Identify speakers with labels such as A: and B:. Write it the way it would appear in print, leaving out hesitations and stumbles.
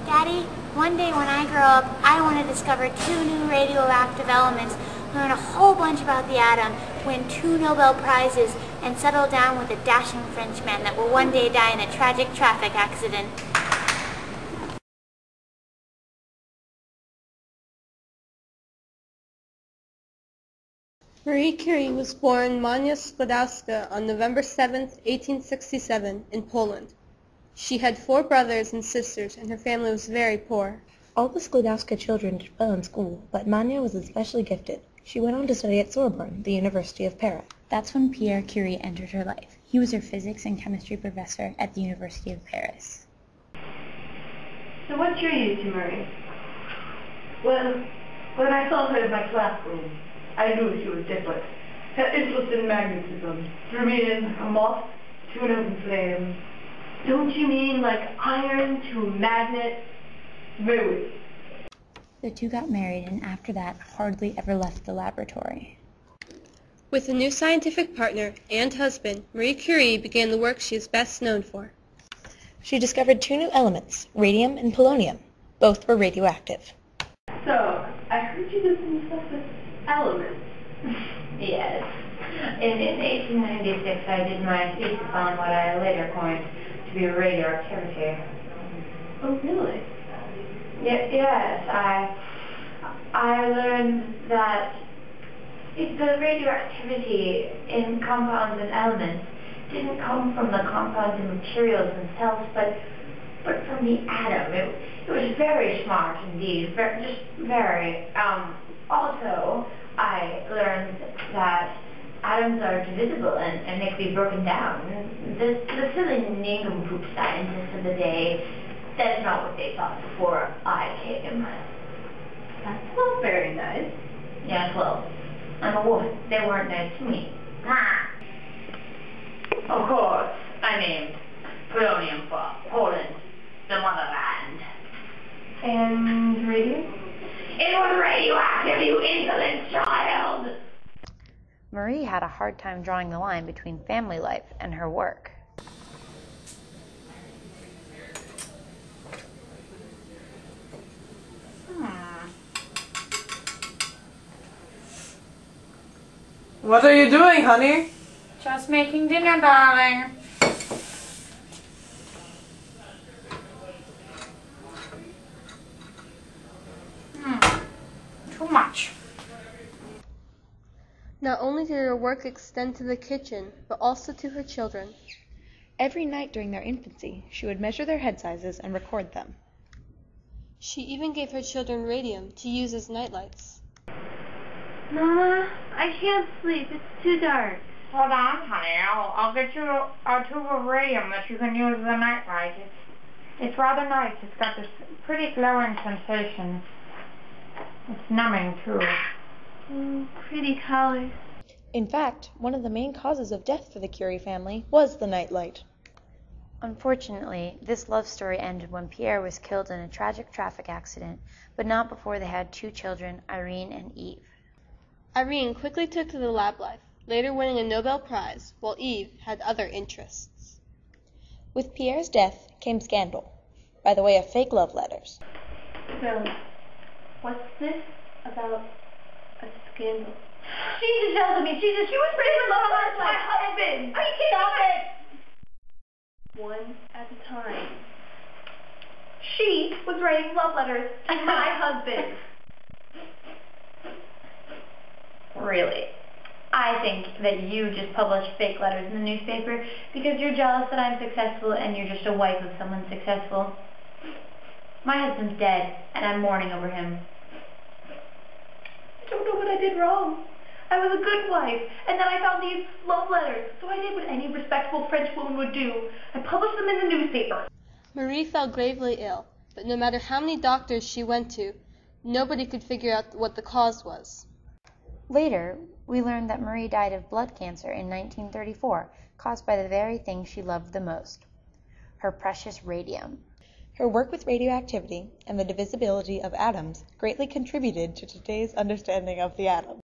A: Daddy, one day when I grow up, I want to discover 2 new radioactive elements, learn a whole bunch about the atom, win 2 Nobel Prizes, and settle down with a dashing Frenchman that will one day die in a tragic traffic accident.
B: Marie Curie was born Mania Skłodowska on November 7, 1867, in Poland. She had 4 brothers and sisters, and her family was very poor.
C: All the Skłodowska children did well in school, but Mania was especially gifted. She went on to study at Sorbonne, the University of Paris.
D: That's when Pierre Curie entered her life. He was her physics and chemistry professor at the University of Paris.
E: So what drew you to Marie? Well, when I saw her in my classroom, I knew she was different. Her interest in magnetism drew me in a moth to an open flame. Don't you mean like iron to a magnet? Very.
D: The two got married and after that hardly ever left the laboratory.
B: With a new scientific partner and husband, Marie Curie began the work she is best known for.
C: She discovered 2 new elements, radium and polonium. Both were radioactive.
E: So, I heard you did some stuff with elements.
F: Yes. In 1896, I did my thesis on what I later coined to be radioactivity.
E: Oh, really?
F: Yes, I learned that the radioactivity in compounds and elements didn't come from the compounds and materials themselves, but from the atom. It was very smart indeed, just very. Also, I learned that atoms are divisible and they can be broken down. The silly nincompoop scientists of the day, that's not what they thought before I came.
E: That's not very nice.
F: Yes, well, I'm a woman. They weren't nice to me. Of course, I named polonium for Poland, the motherland.
E: And radium?
F: It was radioactive, you insolent child!
D: Marie had a hard time drawing the line between family life and her work.
G: What are you doing, honey?
A: Just making dinner, darling. Too much.
B: Not only did her work extend to the kitchen, but also to her children.
C: Every night during their infancy, she would measure their head sizes and record them.
B: She even gave her children radium to use as nightlights.
E: Mama, I can't sleep. It's too dark.
A: Hold on, honey. I'll get you a tube of radium that you can use as a nightlight. It's rather nice. It's got this pretty glowing sensation. It's numbing, too.
E: Pretty colors.
C: In fact, one of the main causes of death for the Curie family was the nightlight.
D: Unfortunately, this love story ended when Pierre was killed in a tragic traffic accident, but not before they had 2 children, Irene and Eve.
B: Irene quickly took to the lab life, later winning a Nobel Prize, while Eve had other interests.
C: With Pierre's death came scandal, by the way of fake love letters.
E: So, what's this about a scandal?
F: She just yelled at me. She was ready to love us, my husband. Are you kidding me?
E: One at a time.
F: She was writing love letters to my husband. Really? I think that you just publish fake letters in the newspaper because you're jealous that I'm successful and you're just a wife of someone successful. My husband's dead, and I'm mourning over him.
E: I don't know what I did wrong. I was a good wife, and then I found these love letters, so I did what any respectable French woman would do. I published them in the newspaper.
B: Marie fell gravely ill, but no matter how many doctors she went to, nobody could figure out what the cause was.
D: Later, we learned that Marie died of blood cancer in 1934, caused by the very thing she loved the most, her precious radium.
C: Her work with radioactivity and the divisibility of atoms greatly contributed to today's understanding of the atom.